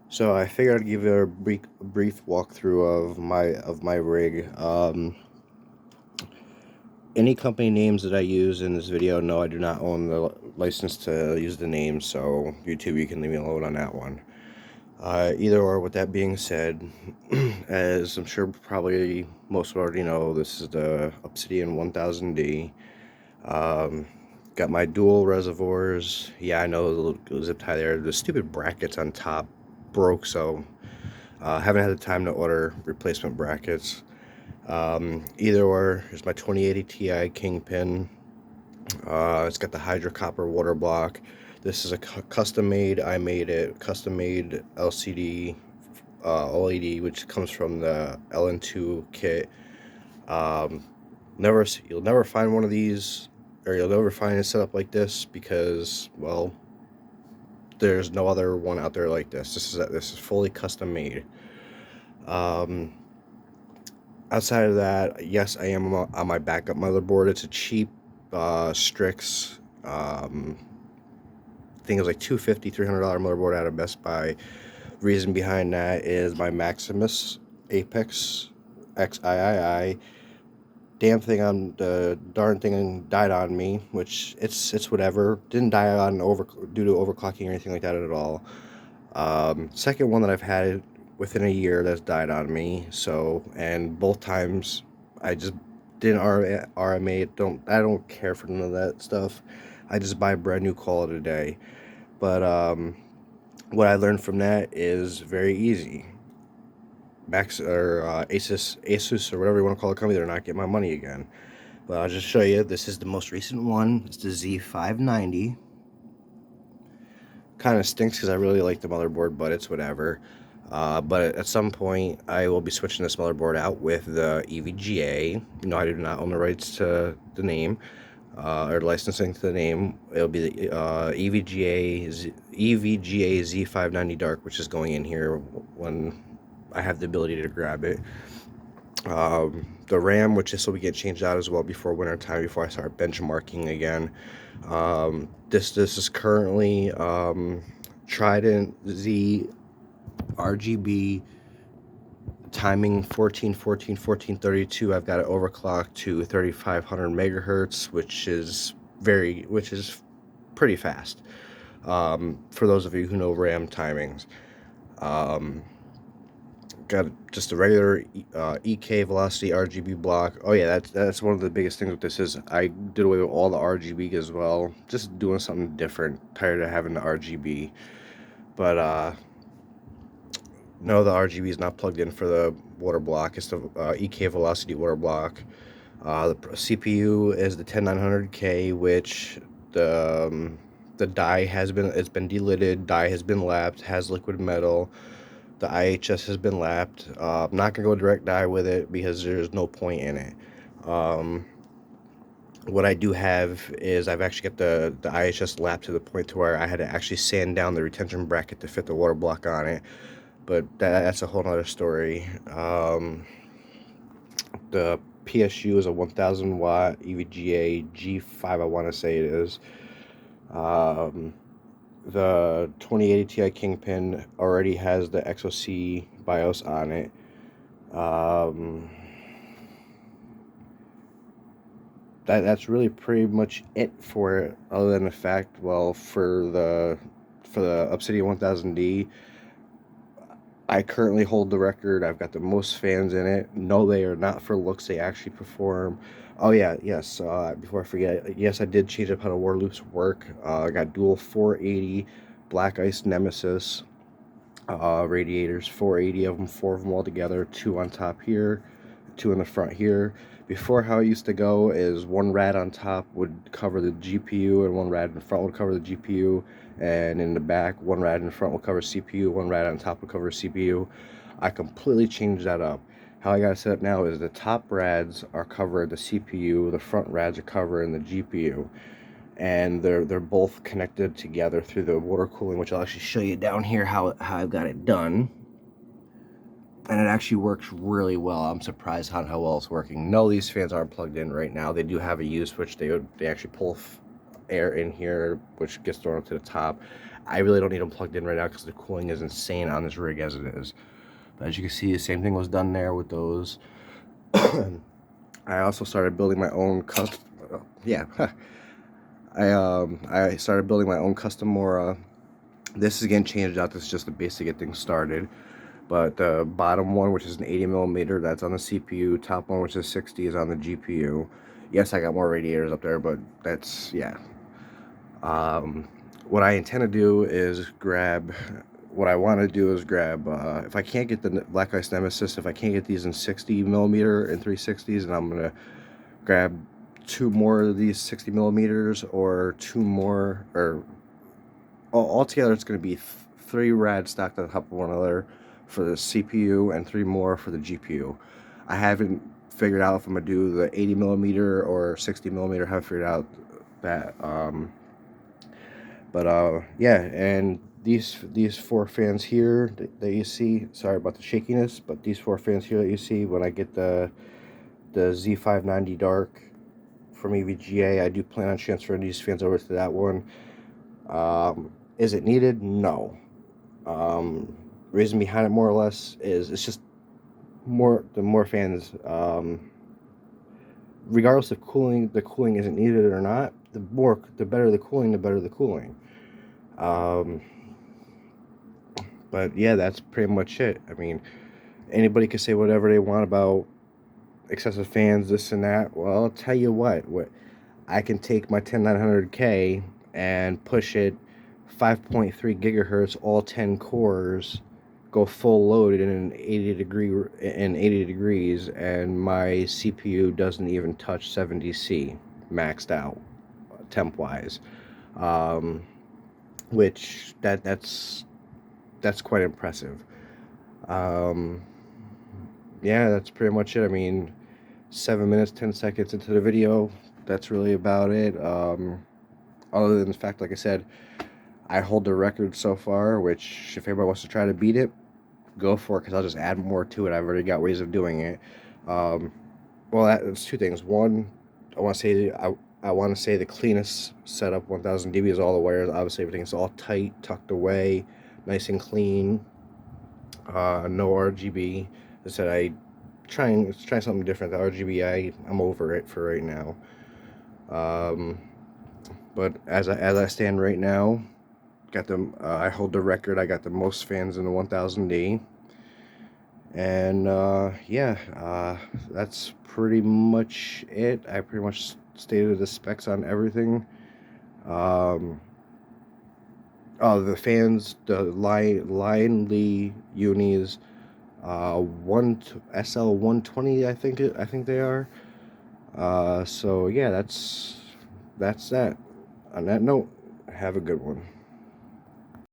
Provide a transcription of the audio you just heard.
So I figured I'd give you a brief walkthrough of my rig. Any company names that I use in this video, no, I do not own the license to use the names. So YouTube, you can leave me alone on that one. Either or. With that being said, as I'm sure probably most already know, this is the Obsidian 1000D. Um, got my dual reservoirs. Yeah, I know the little zip tie there. The stupid brackets on top broke, so haven't had the time to order replacement brackets. Either or. Here's my 2080 Ti Kingpin. It's got the Hydro Copper water block. This is a custom made. I made it custom made LCD OLED, which comes from the LN2 kit. Um, you'll never find one of these, or you'll never find a setup like this because, well, there's no other one out there like this. This is fully custom made. Um, Outside of that, yes, I am on my backup motherboard. It's a cheap Strix. I think it was like $250, $300 motherboard out of Best Buy. Reason behind that is my Maximus Apex XIII. Damn thing on the darn thing died on me, which it's whatever. Didn't die on due to overclocking or anything like that at all. Second one that I've had within a year that's died on me. So, and both times I just didn't RMA it. I don't care for none of that stuff. I just buy a brand new, call it a day. But what I learned from that is very easy. Max or Asus or whatever you want to call the company, they're not getting my money again. But I'll just show you. This is the most recent one. It's the Z590. Kind of stinks because I really like the motherboard, but it's whatever. But at some point, I will be switching this motherboard out with the EVGA. No, I do not own the rights to the name or licensing to the name. It'll be the EVGA Z590 Dark, which is going in here when I have the ability to grab it. The RAM, which this will be getting changed out as well before winter time, before I start benchmarking again. This is currently Trident Z RGB timing 1414 I've got it overclocked to 3500 megahertz, which is pretty fast. For those of you who know RAM timings. Got just a regular EK velocity RGB block. Oh yeah, that's one of the biggest things with this is I did away with all the RGB as well. Just doing something different. Tired of having the RGB. But no, the RGB is not plugged in for the water block. It's the EK velocity water block. The CPU is the 10900K, which the die has been delidded. Die has been lapped. Has liquid metal. The IHS has been lapped. I'm not gonna go direct die with it because there's no point in it. What I do have is I've actually got the IHS lapped to the point to where I had to actually sand down the retention bracket to fit the water block on it. But that's a whole nother story. The PSU is a 1000 watt EVGA G5, I want to say it is. The 2080 Ti Kingpin already has the XOC BIOS on it. That's really pretty much it for it, other than the fact, well, for the Obsidian 1000D, I currently hold the record. I've got the most fans in it. No, they are not for looks. They actually perform. Oh yeah, yes. Before I forget, yes, I did change up how the war loops work. I got dual 480 Black Ice Nemesis radiators, 480 of them, 4 of them all together, 2 on top here, 2 in the front here. Before, how it used to go is one rad on top would cover the GPU and one rad in the front would cover the GPU, and in the back one rad in the front will cover CPU, one rad on top will cover CPU. I completely changed that up. How I got it set up now is the top rads are covering the CPU, the front rads are covering the GPU, and they're both connected together through the water cooling, which I'll actually show you down here how I've got it done. And it actually works really well. I'm surprised how well it's working. No, these fans aren't plugged in right now. They do have a U switch. They actually pull air in here, which gets thrown up to the top. I really don't need them plugged in right now because the cooling is insane on this rig as it is. But as you can see, the same thing was done there with those. I also started building my own custom. Yeah, I started building my own custom Mora. This is again changed out. This is just the base to get things started. But the bottom one, which is an 80mm, that's on the CPU. Top one, which is 60, is on the GPU. Yes, I got more radiators up there, but that's, yeah. What I intend to do is grab, what I want to do is grab, if I can't get the Black Ice Nemesis, if I can't get these in 60mm and 360s, and I'm going to grab 2 more of these 60mm, or 2 more, or altogether it's going to be 3 rads stacked on top of one another for the CPU and 3 more for the GPU. I haven't figured out if I'm going to do the 80mm or 60mm, I haven't figured out that, yeah, and these 4 fans here that you see, sorry about the shakiness, but these 4 fans here that you see, when I get the Z590 Dark from EVGA, I do plan on transferring these fans over to that one. Is it needed? No. Reason behind it, more or less, is it's just the more fans, regardless of cooling, the cooling isn't needed or not, the better the cooling, the better the cooling. But yeah, that's pretty much it. I mean, anybody can say whatever they want about excessive fans, this and that. Well, I'll tell you what I can take my 10900K and push it 5.3 gigahertz, all 10 cores, go full load in 80 degrees, and my CPU doesn't even touch 70C maxed out temp wise, which that's quite impressive. Yeah, that's pretty much it. I mean, 7 minutes 10 seconds into the video, that's really about it. Other than the fact, like I said, I hold the record so far, which if anybody wants to try to beat it, go for it, because I'll just add more to it. I've already got ways of doing it. Well, that's 2 things. One, I want to say the cleanest setup, 1000 dB, is all the wires. Obviously, everything's all tight, tucked away, nice and clean. No RGB. I said trying something different. The RGB, I'm over it for right now. But as I stand right now, got them. I hold the record. I got the most fans in the 1000D. And yeah, that's pretty much it. I pretty much stated the specs on everything. Oh, the fans, the Lee unis, SL120, I think they are. So yeah, that's that. On that note, have a good one.